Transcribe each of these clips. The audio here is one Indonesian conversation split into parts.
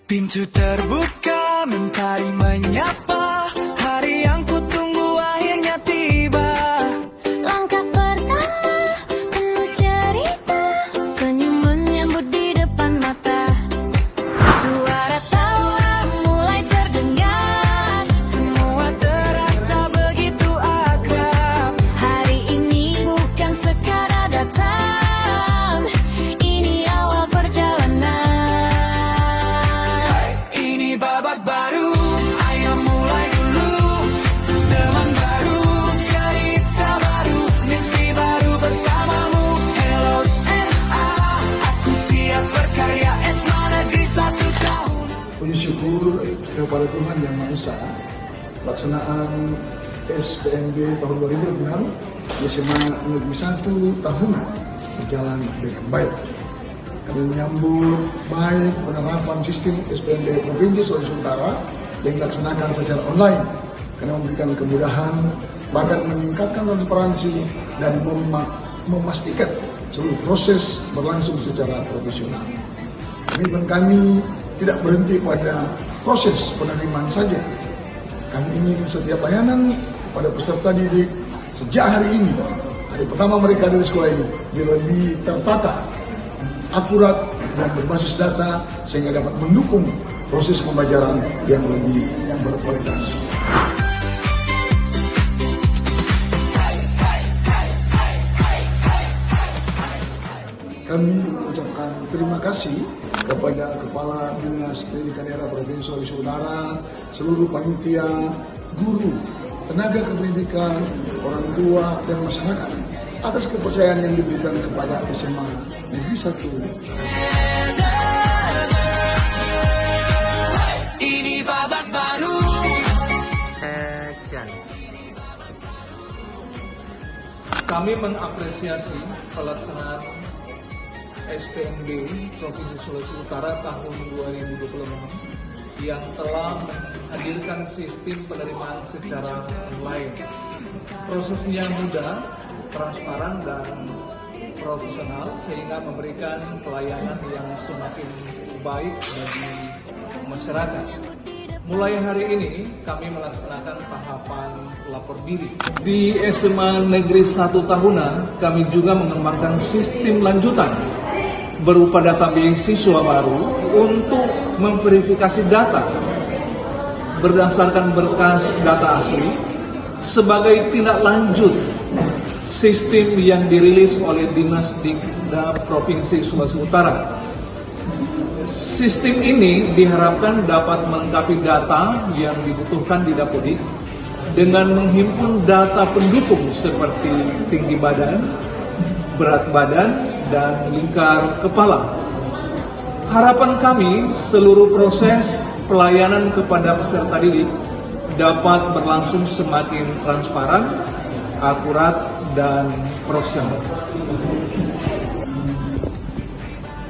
Pintu terbuka, mentari menyapa, hari yang kutunggu akhirnya tiba. Langkah pertama, penuh cerita, senyum menyambut di depan mata. Suara tawa mulai terdengar, semua terasa begitu akrab. Hari ini bukan sekadar datang, ini awal perjalanan. Ini babak baru, ayo mulai dulu. Teman baru, cerita baru, mimpi baru bersamamu. Hello SMA, aku siap berkarya. SMA Negeri 1 tahun. Puji syukur kepada Tuhan Yang Maha Esa, pelaksanaan SPNB tahun 2006 di SMA Negeri 1 tahunan berjalan dengan baik. Kami menyambut baik penerapan sistem SPNB Provinsi Sulawesi Utara yang dilaksanakan secara online karena memberikan kemudahan, bahkan meningkatkan transparansi dan memastikan seluruh proses berlangsung secara profesional. Komitmen kami tidak berhenti pada proses penerimaan saja. Kami ingin setiap layanan pada peserta didik sejak hari ini, hari pertama mereka dari sekolah ini, lebih tertata, akurat dan berbasis data sehingga dapat mendukung proses pembelajaran yang lebih berkualitas. Kami mengucapkan terima kasih kepada Kepala Dinas Pendidikan Daerah Provinsi Sulawesi Utara, seluruh panitia, guru, tenaga kependidikan, orang tua, dan masyarakat atas kepercayaan yang diberikan kepada SMA Negeri 1. Ini babak baru. Kami mengapresiasi pelaksanaan SPNB Provinsi Sulawesi Utara tahun 2026 yang telah menghadirkan sistem penerimaan secara online. Prosesnya mudah, transparan, dan profesional sehingga memberikan pelayanan yang semakin baik bagi masyarakat. Mulai hari ini kami melaksanakan tahapan lapor diri. Di SMA Negeri 1 tahunan kami juga mengembangkan sistem lanjutan berupa database siswa baru untuk memverifikasi data berdasarkan berkas data asli sebagai tindak lanjut sistem yang dirilis oleh Dinas Dikda Provinsi Sulawesi Utara. Sistem ini diharapkan dapat melengkapi data yang dibutuhkan di Dapodik dengan menghimpun data pendukung seperti tinggi badan, berat badan, dan lingkar kepala. Harapan kami seluruh proses pelayanan kepada peserta didik dapat berlangsung semakin transparan, akurat, dan profesional.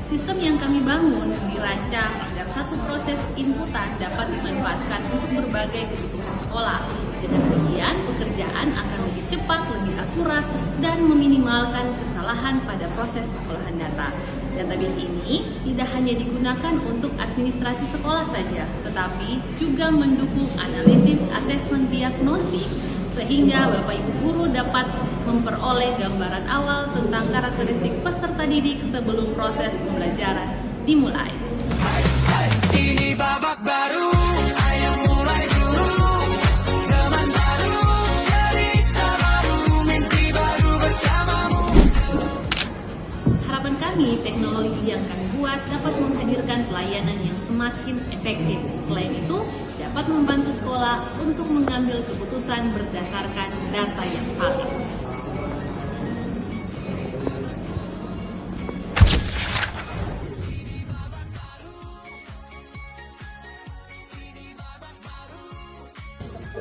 Sistem yang kami bangun dirancang agar satu proses inputan dapat dimanfaatkan untuk berbagai kebutuhan sekolah. Dengan demikian, pekerjaan akan lebih cepat, lebih akurat, dan meminimalkan kesalahan pada proses pengolahan data. Database ini tidak hanya digunakan untuk administrasi sekolah saja, tetapi juga mendukung analisis asesmen diagnostik sehingga Bapak Ibu guru dapat memperoleh gambaran awal tentang karakteristik peserta didik sebelum proses pembelajaran dimulai. Ini babak baru, ayo mulai dulu. Zaman baru, cerita baru, mimpi baru bersamamu. Harapan kami, teknologi yang kami buat dapat menghadirkan pelayanan yang semakin efektif. Selain itu, dapat membantu sekolah untuk mengambil keputusan berdasarkan data yang valid.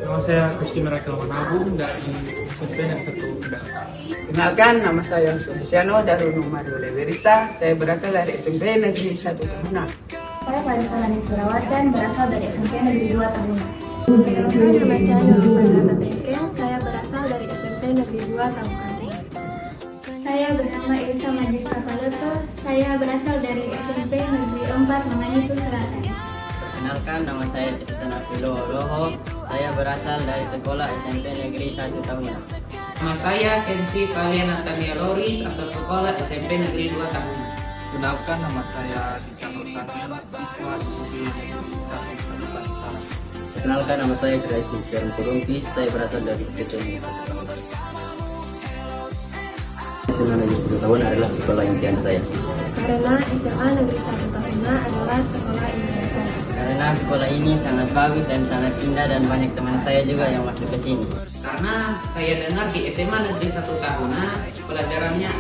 Nama saya Kristi Mirakel Manabung dari SMP Negeri 1 Kendal. Kenalkan, nama saya Sulisiano Daruno Mario Leverisa. Saya berasal dari SMP Negeri 1 Tahunan. Saya Marisa Lani Surawatan, berasal dari SMP Negeri 2 Tahunan. Nama saya Nurul Teke, saya berasal dari SMP Negeri 2 Tahunan. Saya bernama Elsa Magiska Paloto. Saya berasal dari SMP Negeri 4 Manganitu Selatan. Perkenalkan, nama saya Tristan Afilo Roho. Saya berasal dari sekolah SMP Negeri 1 Tahuna. Nama saya Kensi Kalian Nathaniel Loris, asal sekolah SMP Negeri 2 Tahuna. Kenalkan, nama saya Disa Nursanin, siswa SMP Negeri 1 Kalimantan Utara. Perkenalkan, nama saya Gracie Karen Kurumpi. Saya berasal dari SMP Negeri 1 Tahuna. SMA Negeri 1 Tahuna adalah sekolah impian saya. Karena SMA Negeri 1 Tahuna adalah sekolah impian saya. Karena sekolah ini sangat bagus dan sangat indah dan banyak teman saya juga yang masuk ke sini. Karena saya dengar di SMA Negeri 1 Tahuna pelajarannya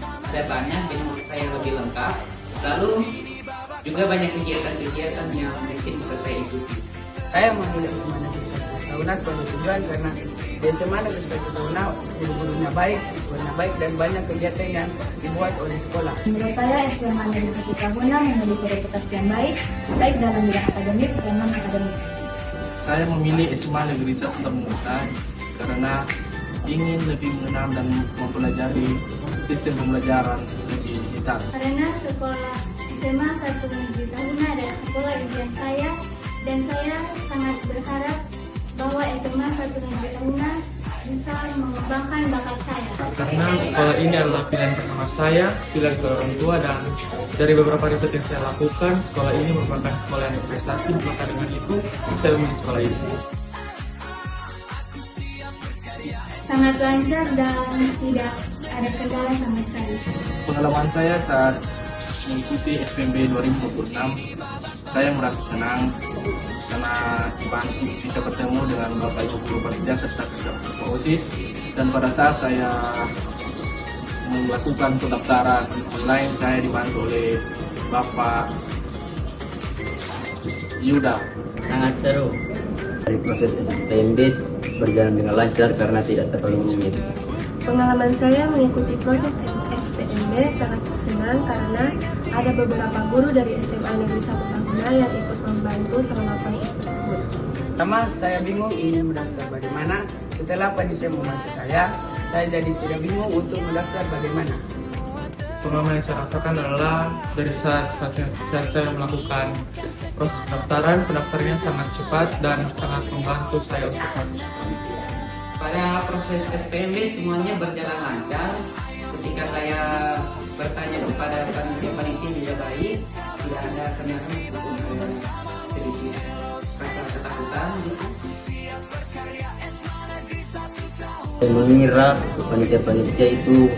ada banyak yang menurut saya lebih lengkap. Lalu juga banyak kegiatan-kegiatan yang mungkin bisa saya ikuti. Saya memilih SMA Negeri 1 Tahuna sebagai tujuan karena di SMA Negeri 1 Tahuna guru-gurunya baik, siswanya baik, dan banyak kegiatan yang dibuat oleh sekolah. Menurut saya SMA Negeri 1 Tahuna memiliki reputasi yang baik dalam bidang akademik dan non-akademik. Saya memilih SMA Negeri 1 Tahuna karena ingin lebih mengenal dan mempelajari sistem pembelajaran lebih digital. Karena sekolah SMA 1 Negeri Tahuna adalah sekolah impian saya, dan saya sangat berharap bahwa SMA 1 Negeri Tahuna bisa mengembangkan bakat saya. Karena sekolah ini adalah pilihan pertama saya, pilihan kedua orang tua, dan dari beberapa riset yang saya lakukan, sekolah ini merupakan sekolah yang berprestasi. Maka dengan itu, saya memilih sekolah ini. Sangat lancar dan tidak ada kendala sama sekali. Pengalaman saya saat mengikuti SPMB 2026, saya merasa senang karena bisa bertemu dengan Bapak Ibu Guru Panitia serta Ketua OSIS, dan pada saat saya melakukan pendaftaran online, saya dibantu oleh Bapak Yuda. Sangat seru. Dari proses SPMB berjalan dengan lancar karena tidak terlalu rumit. Pengalaman saya mengikuti proses SPMB sangat senang karena ada beberapa guru dari SMA Negeri 1 Tahuna yang ikut membantu selama proses tersebut. Pertama, saya bingung ingin mendaftar bagaimana. Setelah panitia membantu saya jadi tidak bingung untuk mendaftar bagaimana. Pengalaman yang saya rasakan adalah dari saat saya melakukan proses pendaftarannya sangat cepat dan sangat membantu saya untuk masuk sekolah. Pada proses SPMB semuanya berjalan lancar. Ketika saya bertanya kepada panitia juga baik, tidak ada kenyataan sedikit rasa ketakutan gitu. Saya mengira panitia itu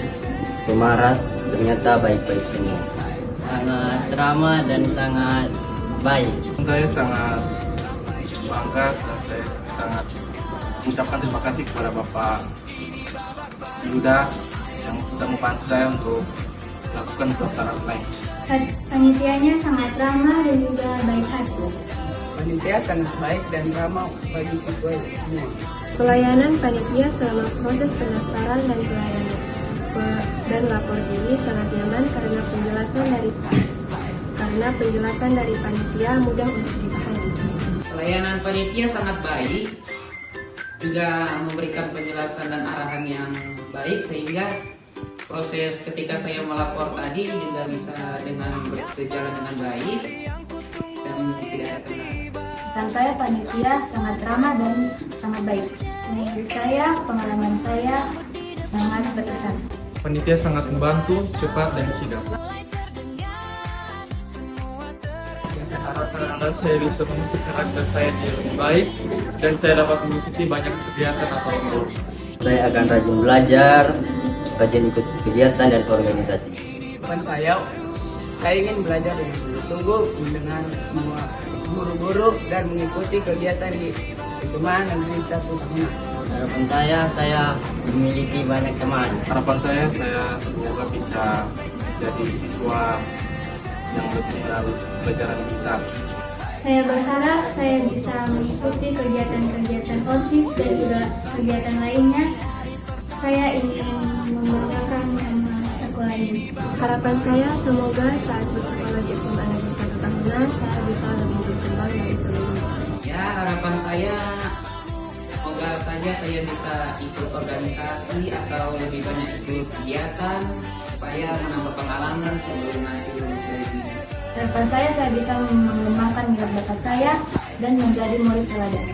pemarah, ternyata baik-baik semua. Sangat ramah dan sangat baik. Saya sangat bangga dan saya sangat mengucapkan terima kasih kepada Bapak Yuda yang sudah membantu saya untuk melakukan pendaftaran online. Panitianya sangat ramah dan juga baik hati. Panitia sangat baik dan ramah bagi siswa semua. Pelayanan panitia selama proses pendaftaran dan lapor diri sangat nyaman karena penjelasan dari panitia mudah untuk dipahami. Pelayanan panitia sangat baik, juga memberikan penjelasan dan arahan yang baik sehingga proses ketika saya melapor tadi juga bisa berjalan dengan baik dan tidak ada kendala. Dan saya panitia sangat ramah dan sangat baik. Menurut saya, pengalaman saya sangat berkesan. Panitia sangat membantu, cepat dan sigap. Harapkan saya bisa mengisi karakter saya jadi lebih baik dan saya dapat mengikuti banyak kegiatan atau lomba. Saya akan rajin belajar, rajin ikut kegiatan dan organisasi. Bukan saya ingin belajar dengan sungguh-sungguh, mendengar semua guru-guru dan mengikuti kegiatan di SMA Negeri 1 Tahuna. Harapan saya memiliki banyak teman. Harapan saya semoga bisa jadi siswa yang lebih melalui pelajaran digital. Saya berharap saya bisa mengikuti kegiatan-kegiatan OSIS dan juga kegiatan lainnya. Saya ingin membanggakan nama sekolah ini. Harapan saya semoga saat bersekolah di SMA Negeri 1 Tahuna saya bisa lebih berkembang dari sebelumnya. Ya, harapan saya semoga semoga saja saya bisa ikut organisasi atau lebih banyak ikut kegiatan supaya menambah pengalaman sebelum nanti lulus dari sini. Harapan saya bisa mengembangkan minat bakat saya dan menjadi murid teladan.